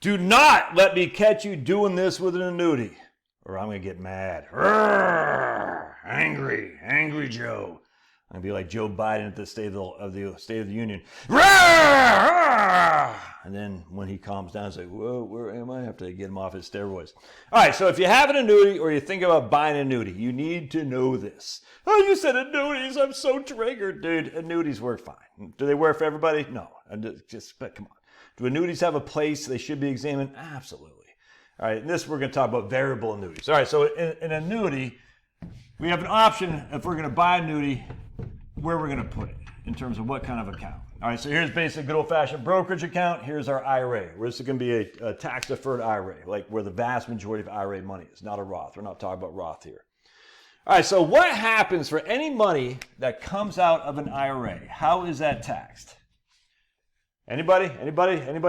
Do not let me catch you doing this with an annuity, or I'm going to get mad. Rrr, angry Joe. I'm going to be like Joe Biden at the State of the Union. Rrr! And then when he calms down, it's like, whoa, where am I? I have to get him off his steroids. All right, so if you have an annuity or you think about buying an annuity, you need to know this. Oh, you said annuities. I'm so triggered. Dude, annuities work fine. Do they work for everybody? No. But come on. Do annuities have a place they should be examined? Absolutely. All right, in this we're going to talk about variable annuities. All right, so in an annuity, we have an option if we're going to buy an annuity, where we're going to put it in terms of what kind of account. All right, so here's basically a good old-fashioned brokerage account. Here's our IRA, where this is going to be a tax-deferred IRA, like where the vast majority of IRA money is, not a Roth. We're not talking about Roth here. All right, so what happens for any money that comes out of an IRA? How is that taxed? Anybody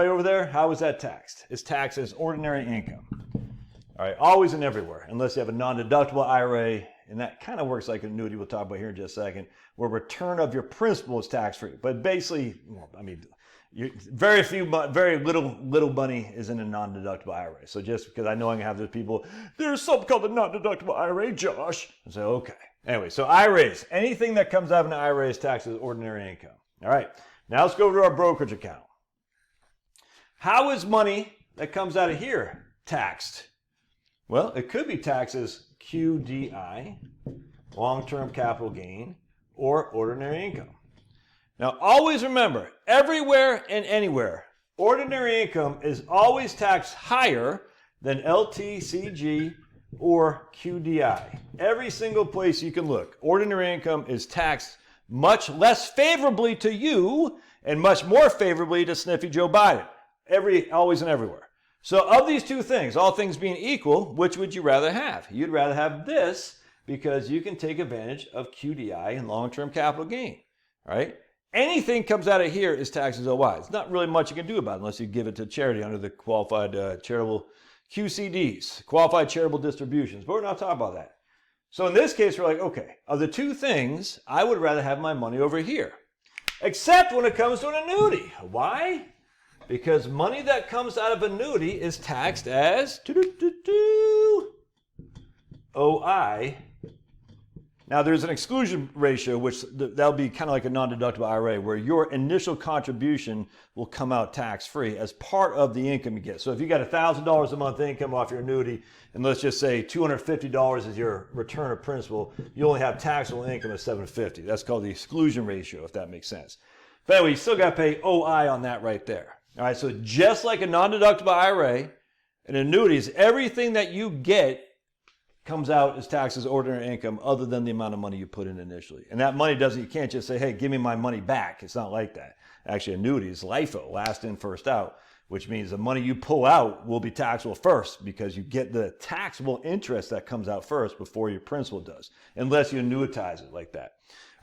over there? How is that taxed? It's taxed as ordinary income. All right, always and everywhere, unless you have a non-deductible IRA, and that kind of works like an annuity we'll talk about here in just a second, where return of your principal is tax-free. But basically, very little money is in a non-deductible IRA. So just because I know I can have those people, there's something called a non-deductible IRA, Josh. I say, okay. Anyway, so IRAs, anything that comes out of an IRA is taxed as ordinary income. All right, now let's go over to our brokerage account. How is money that comes out of here taxed? Well, it could be taxed as QDI, long-term capital gain, or ordinary income. Now, always remember, everywhere and anywhere, ordinary income is always taxed higher than LTCG or QDI. Every single place you can look, ordinary income is taxed much less favorably to you and much more favorably to Sniffy Joe Biden. Always and everywhere. So of these two things, all things being equal, which would you rather have? You'd rather have this because you can take advantage of QDI and long-term capital gain, all right? Anything comes out of here is taxed as OI. It's not really much you can do about it unless you give it to charity under the qualified charitable QCDs, qualified charitable distributions, but we're not talking about that. So in this case, we're like, okay, of the two things, I would rather have my money over here, except when it comes to an annuity. Why? Because money that comes out of annuity is taxed as OI. Now there's an exclusion ratio, which that'll be kind of like a non-deductible IRA, where your initial contribution will come out tax-free as part of the income you get. So if you got $1,000 a month income off your annuity, and let's just say $250 is your return of principal, you only have taxable income of $750. That's called the exclusion ratio, if that makes sense. But anyway, you still got to pay OI on that right there. All right, so just like a non-deductible IRA, an annuity is everything that you get comes out as taxed as ordinary income other than the amount of money you put in initially. And that money you can't just say, hey, give me my money back. It's not like that. Actually, annuity is LIFO, last in, first out, which means the money you pull out will be taxable first because you get the taxable interest that comes out first before your principal does, unless you annuitize it like that.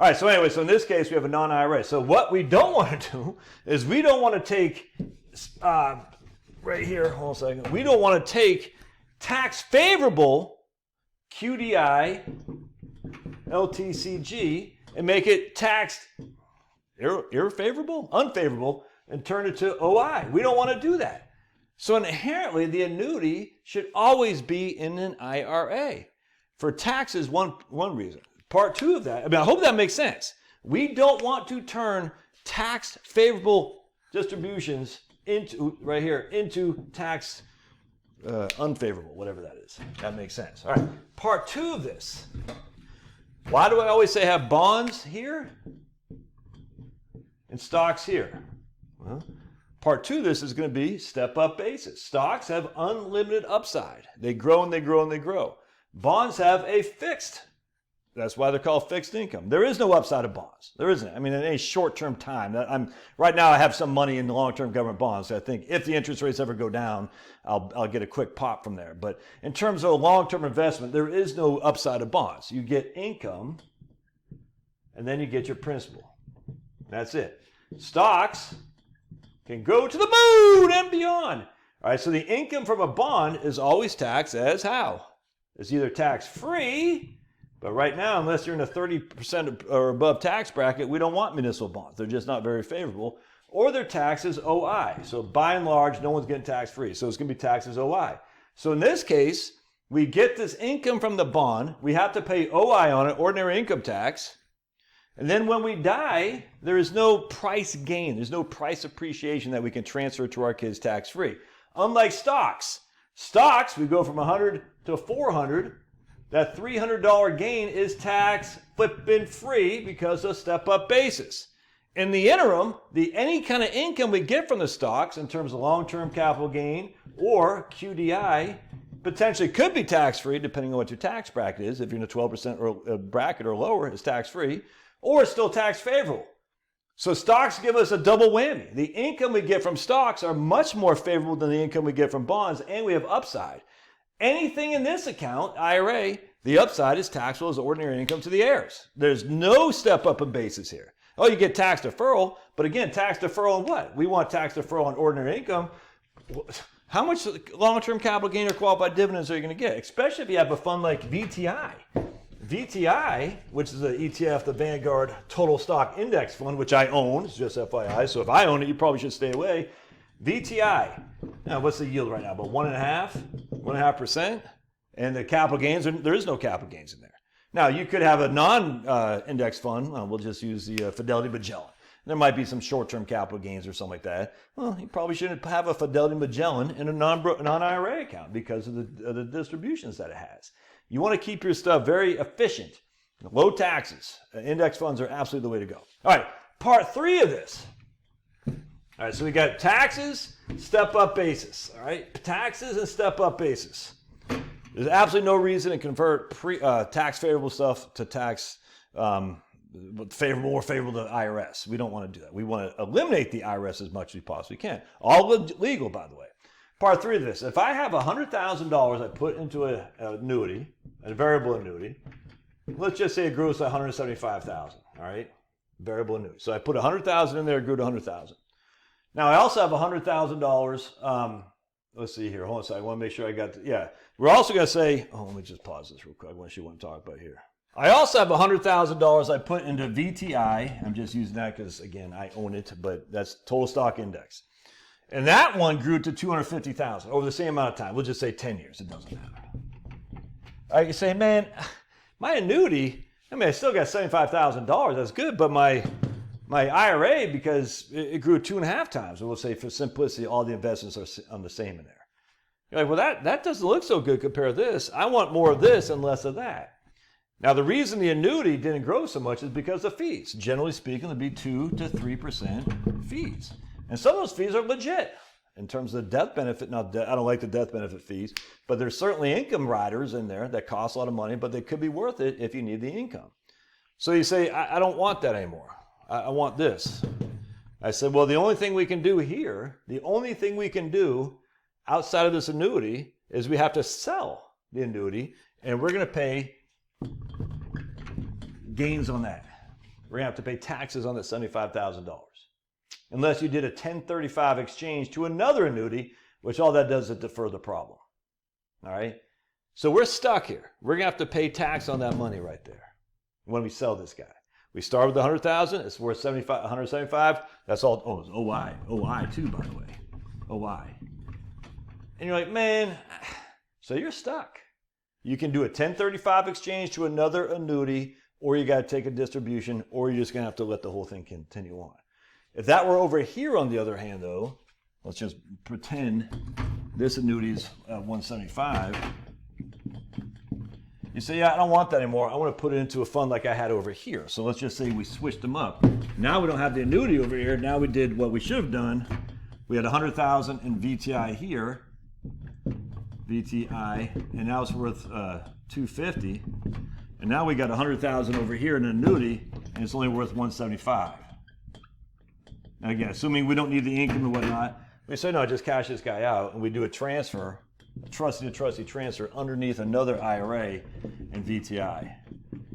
All right, so anyway, so in this case, we have a non-IRA. So what we don't want to do is we don't want to take, right here, hold on a second, we don't want to take tax favorable QDI, LTCG, and make it taxed unfavorable, and turn it to OI. We don't want to do that. So inherently, the annuity should always be in an IRA. For taxes, one reason. Part two of that, I hope that makes sense. We don't want to turn tax favorable distributions into tax unfavorable, whatever that is. That makes sense. All right, part two of this. Why do I always say have bonds here and stocks here? Well, part two of this is going to be step-up basis. Stocks have unlimited upside. They grow and they grow and they grow. Bonds have a fixed. That's why they're called fixed income. There is no upside of bonds. There isn't. In any short-term time. Right now I have some money in the long-term government bonds. I think if the interest rates ever go down, I'll get a quick pop from there. But in terms of a long-term investment, there is no upside of bonds. You get income, and then you get your principal. That's it. Stocks can go to the moon and beyond. All right, so the income from a bond is always taxed as how? It's either tax-free, but right now, unless you're in a 30% or above tax bracket, we don't want municipal bonds. They're just not very favorable. or they're taxed as OI. So by and large, no one's getting tax-free. So it's going to be taxed as OI. So in this case, we get this income from the bond. We have to pay OI on it, ordinary income tax. And then when we die, there is no price gain. There's no price appreciation that we can transfer to our kids tax-free. Unlike stocks. Stocks, we go from 100 to 400. That $300 gain is tax flipping free because of step-up basis. In the interim, any kind of income we get from the stocks in terms of long-term capital gain or QDI potentially could be tax-free depending on what your tax bracket is. If you're in a 12% or bracket or lower, it's tax-free, or it's still tax favorable. So stocks give us a double whammy. The income we get from stocks are much more favorable than the income we get from bonds, and we have upside. Anything in this account, IRA, the upside is taxable as ordinary income to the heirs. There's no step up in basis here. Oh, you get tax deferral, but again, tax deferral on what? We want tax deferral on ordinary income. How much long-term capital gain or qualified dividends are you going to get? Especially if you have a fund like VTI. VTI, which is the ETF, the Vanguard Total Stock Index Fund, which I own, it's just FYI, so if I own it, you probably should stay away. VTI, now what's the yield right now? About 1.5%? And the capital gains, there is no capital gains in there. Now, you could have a non-index fund, we'll just use the Fidelity Magellan. There might be some short-term capital gains or something like that. Well, you probably shouldn't have a Fidelity Magellan in a non-IRA account because of the distributions that it has. You want to keep your stuff very efficient. Low taxes. Index funds are absolutely the way to go. All right, part 3 of this. All right, so we got taxes, step-up basis. All right, taxes and step-up basis. There's absolutely no reason to convert tax favorable stuff to tax more favorable to IRS. We don't want to do that. We want to eliminate the IRS as much as we possibly can. All legal, by the way. Part 3 of this, if I have $100,000 I put into an annuity, a variable annuity, let's just say it grew to $175,000, all right? Variable annuity. So I put $100,000 in there, it grew to $100,000. Now I also have $100,000, let's see here, hold on a second, I want to make sure I got, we're also going to say, let me just pause this real quick, I want to see what I'm talking about here. I also have $100,000 I put into VTI, I'm just using that because, again, I own it, but that's total stock index. And that one grew to $250,000 over the same amount of time. We'll just say 10 years. It doesn't matter. All right, you say, man, my annuity, I still got $75,000. That's good, but my IRA, because it grew 2.5 times. We'll say for simplicity, all the investments are on the same in there. You're like, well, that doesn't look so good compared to this. I want more of this and less of that. Now, the reason the annuity didn't grow so much is because of fees. Generally speaking, there'll be 2 to 3% fees. And some of those fees are legit in terms of the death benefit. Now, I don't like the death benefit fees, but there's certainly income riders in there that cost a lot of money, but they could be worth it if you need the income. So you say, I don't want that anymore. I want this. I said, well, the only thing we can do here, the only thing we can do outside of this annuity is we have to sell the annuity, and we're going to pay gains on that. We're going to have to pay taxes on that $75,000. Unless you did a 1035 exchange to another annuity, which all that does is defer the problem. All right? So we're stuck here. We're going to have to pay tax on that money right there when we sell this guy. We start with $100,000. It's worth $175. That's all. Oh, it's OI. OI too, by the way. OI. And you're like, man, so you're stuck. You can do a 1035 exchange to another annuity, or you got to take a distribution, or you're just going to have to let the whole thing continue on. If that were over here, on the other hand, though, let's just pretend this annuity is 175. You say, I don't want that anymore. I want to put it into a fund like I had over here. So let's just say we switched them up. Now we don't have the annuity over here. Now we did what we should have done. We had 100,000 in VTI here, VTI, and now it's worth 250. And now we got 100,000 over here in an annuity, and it's only worth 175. And again, assuming we don't need the income and whatnot, we say, no, just cash this guy out, and we do a transfer, a trustee-to-trustee transfer underneath another IRA in VTI.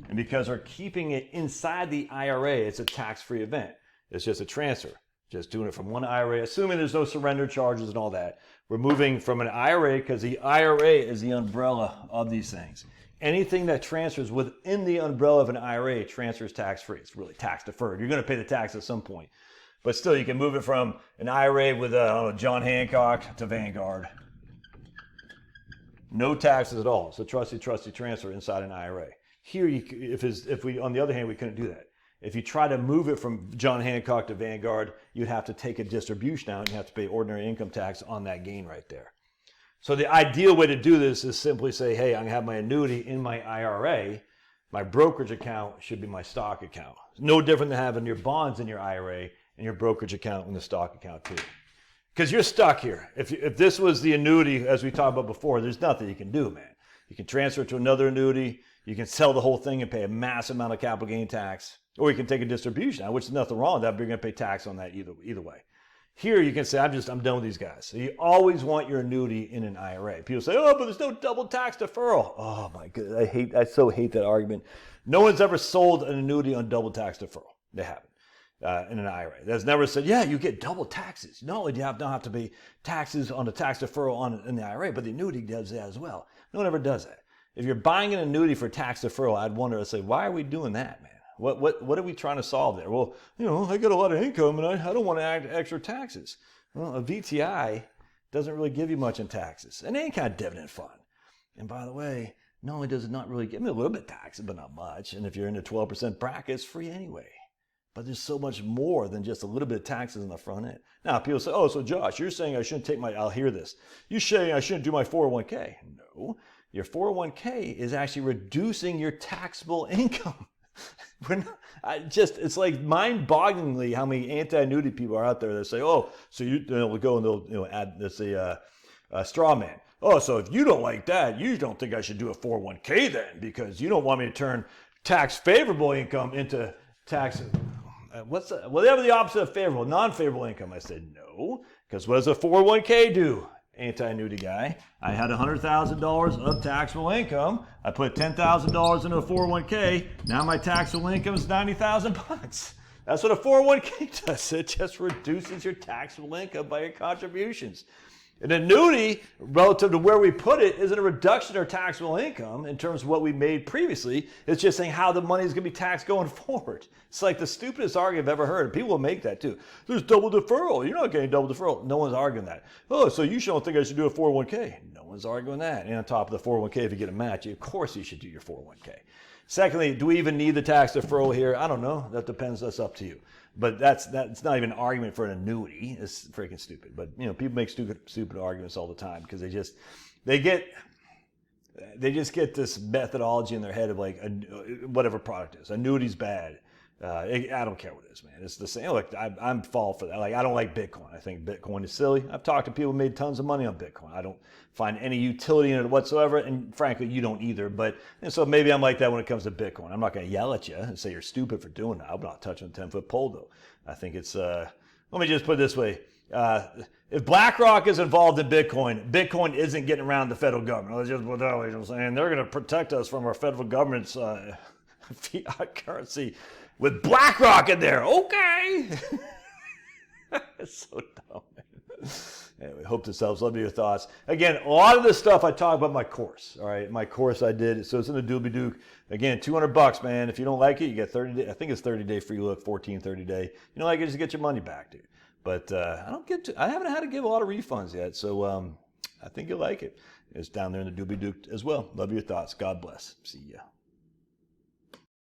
And because we're keeping it inside the IRA, it's a tax-free event. It's just a transfer, just doing it from one IRA, assuming there's no surrender charges and all that. We're moving from an IRA, because the IRA is the umbrella of these things. Anything that transfers within the umbrella of an IRA transfers tax-free. It's really tax-deferred. You're going to pay the tax at some point. But still, you can move it from an IRA with John Hancock to Vanguard. No taxes at all. So trustee transfer inside an IRA. Here, if we on the other hand, we couldn't do that. If you try to move it from John Hancock to Vanguard, you'd have to take a distribution out and you have to pay ordinary income tax on that gain right there. So the ideal way to do this is simply say, hey, I'm gonna have my annuity in my IRA. My brokerage account should be my stock account. It's no different than having your bonds in your IRA and your brokerage account in the stock account too. Because you're stuck here. If this was the annuity, as we talked about before, there's nothing you can do, man. You can transfer it to another annuity. You can sell the whole thing and pay a massive amount of capital gain tax. Or you can take a distribution out, which is nothing wrong with that, but you're going to pay tax on that either way. Here you can say, I'm done with these guys. So you always want your annuity in an IRA. People say, oh, but there's no double tax deferral. Oh my goodness, I so hate that argument. No one's ever sold an annuity on double tax deferral. They haven't. In an IRA. That's never said, yeah, you get double taxes. No, you don't have to pay taxes on the tax deferral in the IRA, but the annuity does that as well. No one ever does that. If you're buying an annuity for tax deferral, I'd wonder, I'd say, why are we doing that, man? What are we trying to solve there? Well, I get a lot of income and I don't want to add extra taxes. Well, a VTI doesn't really give you much in taxes. And any kind of dividend fund. And by the way, not only does it not really give me a little bit of taxes, but not much. And if you're in the 12% bracket, it's free anyway. But there's so much more than just a little bit of taxes on the front end. Now, people say, oh, so Josh, you're saying I shouldn't I'll hear this. You're saying I shouldn't do my 401k. No, your 401k is actually reducing your taxable income. It's like mind-bogglingly how many anti-annuity people are out there that say, oh, so they'll go and they'll add this a straw man. Oh, so if you don't like that, you don't think I should do a 401k then because you don't want me to turn tax favorable income into tax. Whatever the opposite of favorable, non-favorable income. I said no, because what does a 401k do? Anti-annuity guy. I had $100,000 of taxable income. I put $10,000 into a 401k. Now my taxable income is $90,000. That's what a 401k does. It just reduces your taxable income by your contributions. An annuity, relative to where we put it, isn't a reduction in our taxable income in terms of what we made previously. It's just saying how the money is going to be taxed going forward. It's like the stupidest argument I've ever heard. People will make that too. There's double deferral. You're not getting double deferral. No one's arguing that. Oh, so you don't think I should do a 401k? No one's arguing that. And on top of the 401k, if you get a match, of course you should do your 401k. Secondly, do we even need the tax deferral here? I don't know. That depends. That's up to you. But that's not even an argument for an annuity. It's freaking stupid. But people make stupid arguments all the time because they just get this methodology in their head of like whatever product is. Annuity's bad. I don't care what it is, man. It's the same. Look, I'm fall for that. Like I don't like Bitcoin. I think Bitcoin is silly. I've talked to people who made tons of money on Bitcoin. I don't find any utility in it whatsoever, and frankly, you don't either. And so maybe I'm like that when it comes to Bitcoin. I'm not going to yell at you and say you're stupid for doing that. I'm not touching a 10-foot pole though. I think it's. Let me just put it this way. If BlackRock is involved in Bitcoin isn't getting around the federal government. That's just what they're saying. They're going to protect us from our federal government's fiat currency. With BlackRock in there, okay. It's so dumb, man. Anyway, hope this helps. Love your thoughts. Again, a lot of this stuff I talk about in my course. All right, my course I did. So it's in the Doobie Duke. Again, $200, man. If you don't like it, you get 30 day. I think it's 30-day free look, 30 day. You don't like it, just get your money back, dude. But I haven't had to give a lot of refunds yet. So I think you'll like it. It's down there in the Doobie Duke as well. Love your thoughts. God bless. See ya.